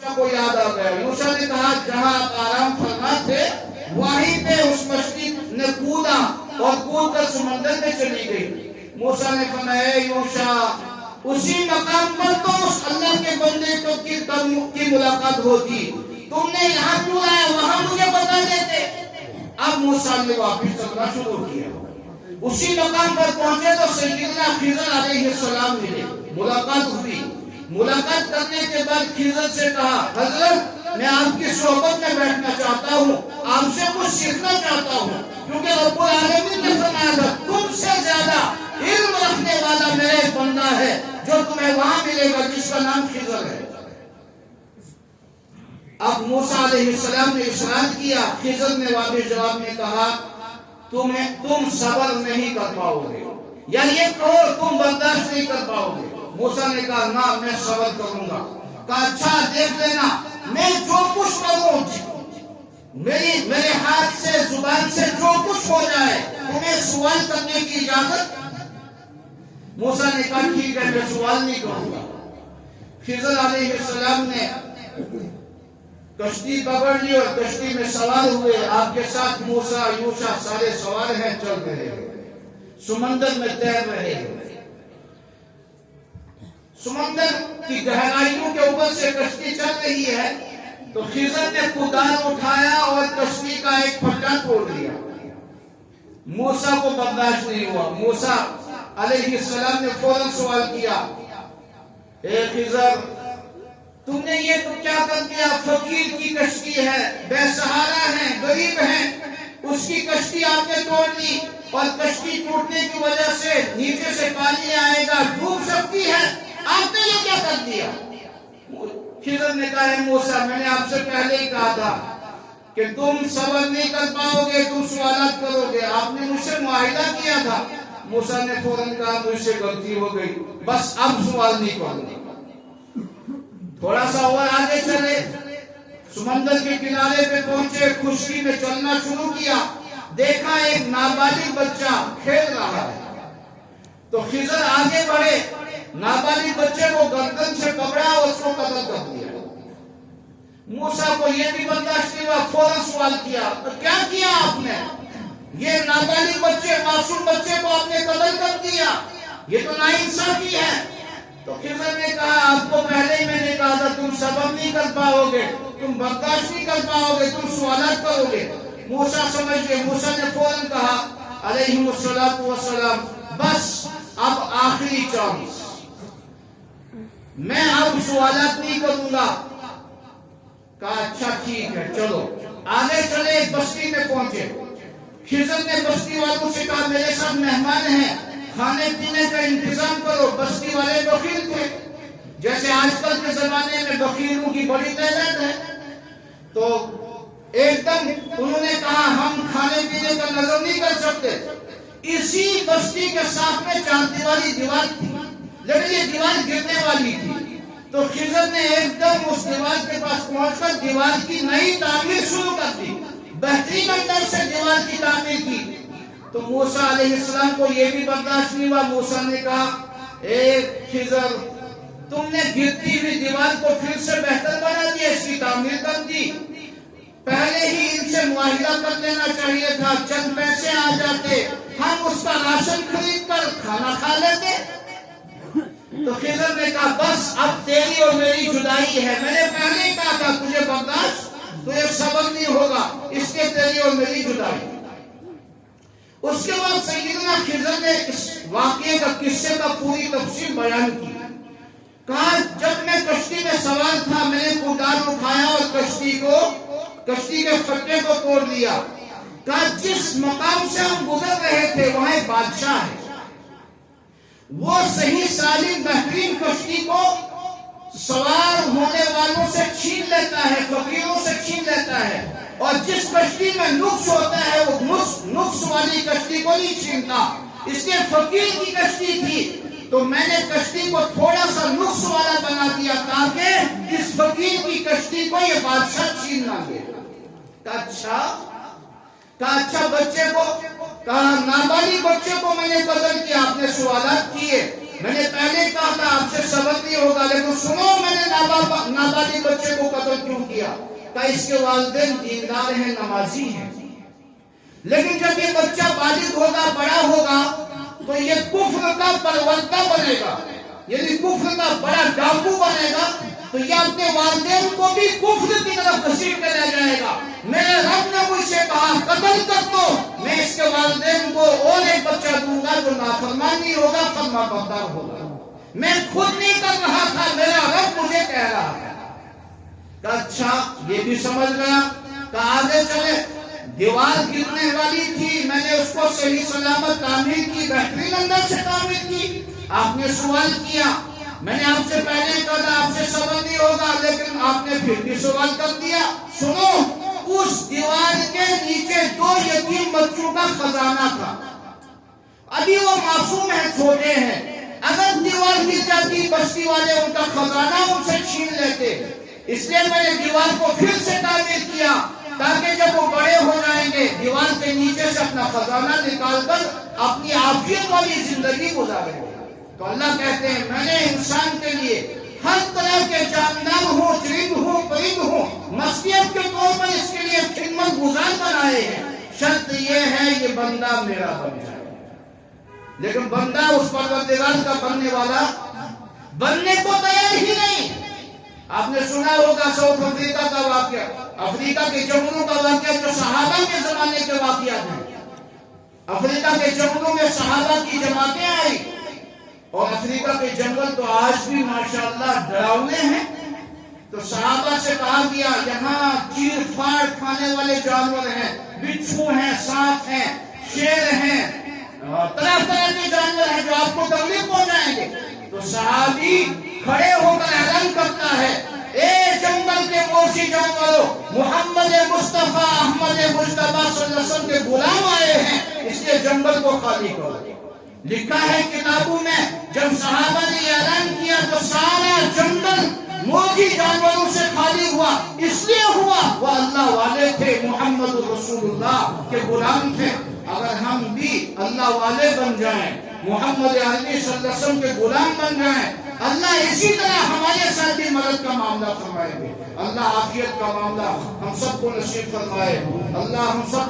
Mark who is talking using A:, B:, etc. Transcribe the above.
A: موسیٰ کو یاد آ گیا. موسیٰ نے کہا جہاں آپ آرام فرما تھے وہیں پہ اس مچھلی نے کودا اور کود کر سمندر میں چلی گئی. موسیٰ نے فرمایا اے یوشع اسی مقام پر تو اس اللہ کے بندے کی ملاقات ہوتی, تم نے یہاں کیوں آیا, وہاں مجھے بتا دیتے. اب موسیٰ نے واپس چلنا شروع کیا. اسی مقام پر پہنچے تو سیدنا خضر علیہ السلام ملے, ملاقات ہوئی. ملاقات کرنے کے بعد خضر سے کہا حضرت میں آپ کی صحبت میں بیٹھنا چاہتا ہوں, آپ سے کچھ سیکھنا چاہتا ہوں, کیونکہ رب العالمین نے فرمایا تھا تم سے زیادہ علم رکھنے والا میرا ایک بندہ ہے جو تمہیں وہاں ملے گا جس کا نام خضر ہے. اب موسیٰ علیہ السلام نے اصرار کیا. خضر نے واپس جواب میں کہا تم صبر نہیں کر پاؤ گے, یا یہ کہو تم برداشت نہیں کر پاؤ گے. موسیٰ نے کہا نہ میں صبر کروں گا. کہا اچھا دیکھ لینا میں جو کچھ کروں میرے ہاتھ سے زبان سے جو کچھ ہو جائے تمہیں سوال کرنے کی اجازت. موسیٰ نے کہا ٹھیک ہے میں سوال نہیں کروں گا. خضر علیہ السلام نے کشتی پکڑ لی اور کشتی میں سوار ہوئے. آپ کے ساتھ موسیٰ یوشع سارے سوار ہیں, چل رہے ہیں, سمندر میں تیر رہے ہیں. سمندر کی گہرائیوں کے اوپر سے کشتی چل رہی ہے تو خضر نے کدال اٹھایا اور کشتی کا ایک پھٹا توڑ دیا. موسیٰ کو برداشت نہیں ہوا. موسیٰ علیہ السلام نے فوراً سوال کیا اے خضر تم نے یہ تو کیا کر دیا, فقیر کی کشتی ہے, بے سہارا ہے, غریب ہے, اس کی کشتی آپ نے توڑ دی اور کشتی ٹوٹنے کی وجہ سے نیچے سے پانی آئے گا, ڈوب سکتی ہے, آپ نے یہ کیا کر دیا. خضر نے کہا اے موسیٰ میں نے آپ سے پہلے ہی کہا تھا کہ تم صبر نہیں کر پاؤ گے, تم سوالات کرو گے, آپ نے مجھ سے معاہدہ کیا تھا. موسیٰ نے فوراً کہا مجھ سے غلطی ہو گئی, بس اب سوال نہیں کروں گا. تھوڑا سا اور آگے چلے, سمندر کے کنارے پہ پہنچے, خشکی میں چلنا شروع کیا. دیکھا ایک نابالغ بچہ کھیل رہا ہے تو خضر آگے بڑھے, نابالغ بچے کو گردن سے پکڑا اور اس کو قتل کر دیا. موسیٰ کو یہ بھی برداشت نہیں ہوا, فوراً سوال کیا کیا کیا آپ نے, یہ نابالغ بچے معصوم بچے کو آپ نے قتل کر دیا, یہ تو ناانصافی ہے. تو خضر نے کہا آپ کو پہلے ہی میں نے کہا تھا تم صبر نہیں کر پاؤ گے, تم برداشت نہیں کر پاؤ گے, تم سوالات کرو گے. موسیٰ سمجھ گئے. موسیٰ نے فوراً کہا علیہ السلام بس اب آخری چانس, میں اب سوالات نہیں کروں گا. کہا اچھا ٹھیک ہے چلو. آگے چلے, ایک بستی میں پہنچے. خضر نے بستی والوں سے کہا میرے ساتھ مہمان ہیں, کھانے پینے کا انتظام کرو. بستی والے بخیل تھے, جیسے آج کل کے زمانے میں بخیلوں کی بڑی تعداد ہے. تو ایک دم انہوں نے کہا ہم کھانے پینے کا نظر نہیں کر سکتے. اسی بستی کے ساتھ میں چار دیواری دیوار تھی, لیکن یہ دیوار گرنے والی تھی. تو خضر نے ایک دم اس دیوار کے پاس پہنچ کر دیوار کی نئی تعمیر شروع کر دی, بہترین انداز سے دیوار کی تعمیر کی. تو موسیٰ علیہ السلام کو یہ بھی برداشت نہیں ہوا. موسیٰ نے کہا اے خضر تم نے گرتی ہوئی دیوار کو پھر سے بہتر بنا دیا, اس کی تعمیر کر دی. پہلے ہی ان سے معاہدہ کر لینا چاہیے تھا, چند پیسے آ جاتے, ہم اس کا راشن خرید کر کھانا کھا لیتے. تو خضر نے کہا بس اب تیری اور میری جدائی ہے, میں نے پہلے ہی کہا تھا تجھے برداشت تجھے صبر نہیں ہوگا, اس کے تیری اور میری جدائی. اس کے بعد سیدنا خضر نے اس واقعے کا قصے کا پوری تفصیل بیان کی. کہا جب میں کشتی میں سوار تھا میں نے کدال اٹھایا اور کشتی کے پھٹے کو توڑ دیا. کہا جس مقام سے ہم گزر رہے تھے وہاں ایک بادشاہ ہے, وہ صحیح سالم بہترین کشتی کو سوار ہونے والوں سے چھین لیتا ہے, فقیروں سے چھین لیتا ہے, اور جس کشتی میں نقص ہوتا ہے وہ نقص والی کشتی کو نہیں چھینتا. اس کے فقیر کی کشتی تھی تو میں نے کشتی کو تھوڑا سا نقص والا بنا دیا تاکہ اس فقیر کی کشتی کو یہ بادشاہ چھین نہ لے. اچھا بچے کو, کہا نابالغ بچے کو میں نے قتل کیا. آپ نے سوالات کیے, میں نے پہلے کہا تھا آپ سے صبر نہیں ہوگا, لیکن سنو میں نے نابالغ بچے کو قتل گیا کہ اس کے والدین دیندار ہیں، نمازی ہیں، لیکن جب یہ بچہ بالغ ہوگا، بڑا ہوگا، تو یہ کفر کا پرورتا بنے گا، یعنی کفر کا بڑا ڈاکو بنے گا، تو یہ اپنے والدین کو بھی کفر کی طرف گھسیٹ کے لے جائے گا۔ میرے رب نے مجھ سے کہا قتل کر دو، میں اس کے والدین کو اور ایک بچہ دوں گا جو نافرمان نہیں ہوگا، فرما بردار ہوگا۔ میں خود نہیں کر رہا تھا، میرا رب مجھے کہہ رہا ہے۔ کہ اچھا یہ بھی سمجھ گیا کہ آگے چلے، دیوار گرنے والی تھی، میں نے اس کو صحیح سلامت تعمیر کی، بہترین اندر سے تعمیر کی۔ آپ نے سوال کیا، میں نے آپ سے پہلے کہا تھا آپ سے سوال نہیں ہوگا، لیکن آپ نے پھر بھی سوال کر دیا۔ سنو، اس دیوار کے نیچے 2 یتیم بچوں کا خزانہ تھا، ابھی وہ معصوم ہیں، چھوٹے ہیں، اگر دیوار گر جاتی بستی والے ان کا خزانہ ان سے چھین لیتے، اس لیے میں نے دیوار کو پھر سے تعمیر کیا تاکہ جب وہ بڑے ہو جائیں گے دیوار کے نیچے سے اپنا خزانہ نکال کر اپنی عافیت والی زندگی گزاریں گے۔ تو اللہ کہتے ہیں میں نے انسان کے لیے ہر طرح کے جاندار ہوں، چرند ہوں، پرند ہوں، مسیحت کے طور پر اس کے لیے خدمت گزار بنائے ہیں، شرط یہ ہے یہ بندہ میرا بن جائے۔ لیکن بندہ اس پروردگار کا بننے والا بننے کو تیار ہی نہیں۔ آپ نے سنا ہوگا ساؤتھ افریقہ کا واقعہ، افریقہ کے جنگلوں کا واقعہ جو صحابہ کے زمانے کے واقعات ہیں۔ افریقہ کے جنگلوں میں صحابہ کی جماعتیں آئی، اور افریقہ کے جنگل تو آج بھی ماشاءاللہ ڈراؤنے ہیں۔ تو صحابہ سے کہا گیا یہاں چیر پھاڑ کھانے والے جانور ہیں، بچھو ہیں، سانپ ہیں، شیر ہیں، طرح طرح کے جانور ہیں جو آپ کو تکلیف پہنچائیں گے۔ تو صحابی کھڑے ہو کر اعلان کرتا ہے اے جنگل کے موشی جانوروں، محمد مصطفیٰ احمد مصطفیٰ صلی اللہ علیہ وسلم کے غلام آئے ہیں، اس لیے جنگل کو خالی کرو۔ لکھا ہے کتابوں میں جب صحابہ نے اعلان کیا تو سارا جنگل موشی جانوروں سے خالی ہوا، اس لیے ہوا وہ اللہ والے تھے، محمد رسول اللہ کے غلام تھے۔ اگر ہم بھی اللہ والے بن جائیں، محمد عربی صلی اللہ علیہ وسلم کے غلام بن جائیں، اللہ اسی طرح ہمارے ساتھ بھی مدد کا معاملہ فرمائیں گے۔ اللہ عافیت کا معاملہ ہم سب کو نصیب فرمائے، اللہ ہم سب